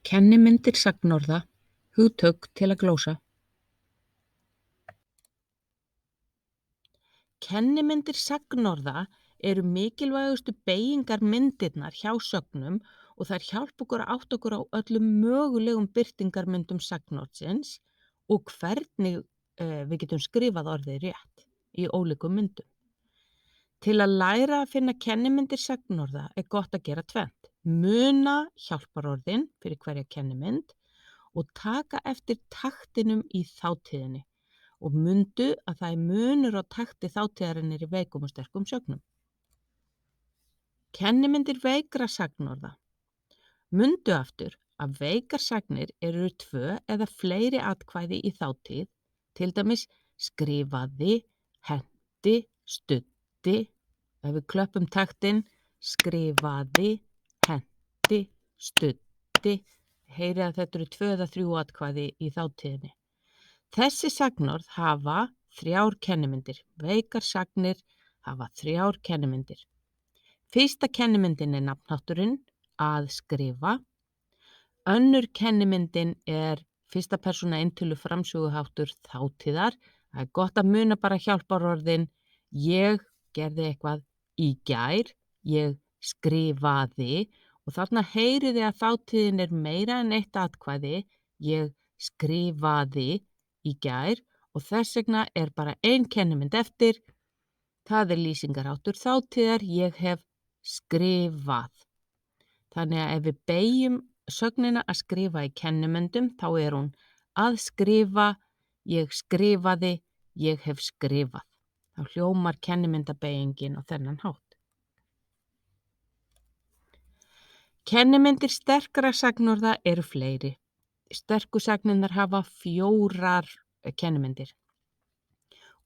Kennimyndir sagnorða, hugtök til að glósa. Kennimyndir sagnorða eru mikilvægustu beygingarmyndirnar hjá sögnum og þær hjálpa okkur að átta okkur á öllum mögulegum birtingarmyndum sagnorðsins og hvernig við getum skrifað orðið rétt í ólíkum myndum. Til að læra að finna kennimyndir sagnorða er gott að gera tvennt: muna hjálparorðin fyrir hverja kennimynd og taka eftir taktinum í þátíðinni og mundu að það er munur á takti þátíðarinnar í veikum og sterkum sögnum. Kennimyndir veikra sagnorða. Mundu aftur að veikar sagnir eru 2 eða fleiri atkvæði í þátíð, til dæmis skrifaði, henti, studdi. Ef við klöppum taktinn, skrifaði, henti, studdi, heyrið að þetta eru 2 eða 3 atkvæði í þátíðinni. Þessi sagnorð hafa 3 kennimyndir. Veikar sagnir hafa 3 kennimyndir. Fyrsta kennimyndin er nafnhátturinn, að skrifa. Önnur kennimyndin er fyrsta persóna eintölu framsöguháttur þátíðar. Það er gott að muna bara hjálparorðin: ég gerði eitthvað í gær, ég skrifaði, og þarna heyrið þið að þátíðin er meira en 1 atkvæði, ég skrifaði í gær, og þess vegna er bara 1 kennimynd eftir. Það er lýsingarháttur þátíðar, ég hef skrifað. Þannig að ef við beygjum sögnina að skrifa í kennimyndum, þá er hún að skrifa, ég skrifaði, ég hef skrifað. Þá hljómar kennimyndabeygingin á þennan hátt. Kennimyndir sterkra sagnorða eru fleiri. Sterku sagnirnar hafa 4 kennimyndir.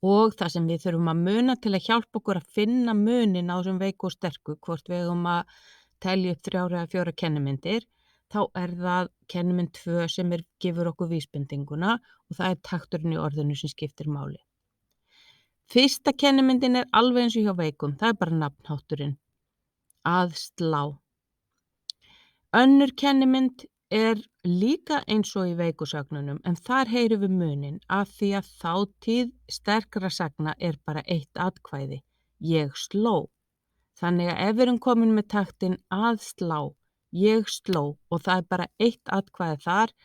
Og það sem við þurfum að muna til að hjálpa okkur að finna munin á þessum veiku og sterku, hvort við eigum að telja upp 3 eða 4 kennimyndir, þá er það kennimynd 2 sem gefur okkur vísbendinguna og það er takturinn í orðinu sem skiptir máli. Fyrsta kennimyndin er alveg eins og hjá veikum, það er bara nafnhátturinn, að slá. Önnur kennimynd er líka eins og í veikusögnunum, en þar heyrum við munin af því að þátíð sterkra sagna er bara 1 atkvæði, ég sló. Þannig að ef við erum komin með taktinn að slá, ég sló, og það er bara 1 atkvæði þar,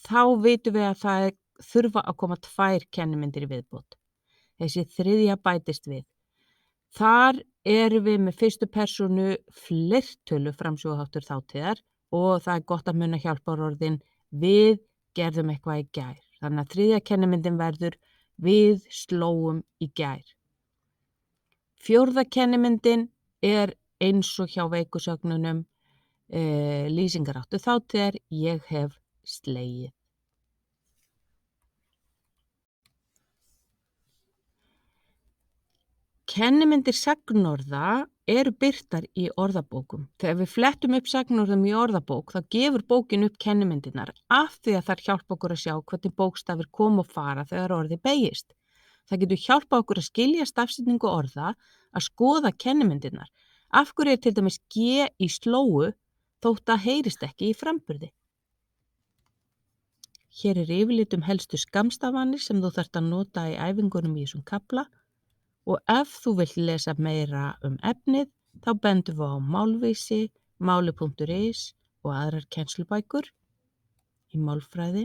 þá vitum við að það þurfa að koma 2 kennimyndir í viðbót. Þessi 3. bætist við. Þar erum við með fyrstu persónu fleirtölu framsöguháttur þátíðar og það er gott að muna hjálparorðin: við gerðum eitthvað í gær. Þannig að 3. kennimyndin verður: við slóum í gær. 4. kennimyndin er eins og hjá veikusögnunum, lýsingarháttur þátíðar, ég hef slegið. Kennimyndir sagnorða eru birtar í orðabókum. Þegar við flettum upp sagnorðum í orðabók, þá gefur bókin upp kennimyndirnar af því að þær hjálpa okkur að sjá hvernig bókstafir koma og fara þegar orðið beygist. Það getur hjálpað okkur að skilja stafsetningu orða, að skoða kennimyndirnar. Af hverju er til dæmis G í slóu þótt það heyrist ekki í framburði? Hér er yfirlit helstu skammstafanir sem þú þarft að nota í æfingunum í þessum kafla. Og ef þú vilt lesa meira efnið, þá bendum við á Málvísi, Máli.is og aðrar kennslubækur í málfræði.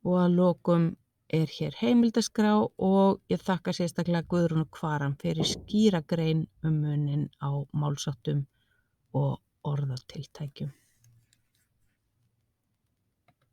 Og að lokum er hér heimildaskrá og ég þakka sérstaklega Guðrúnu Kvaran fyrir skýra grein munin á málsháttum og orðatiltækjum.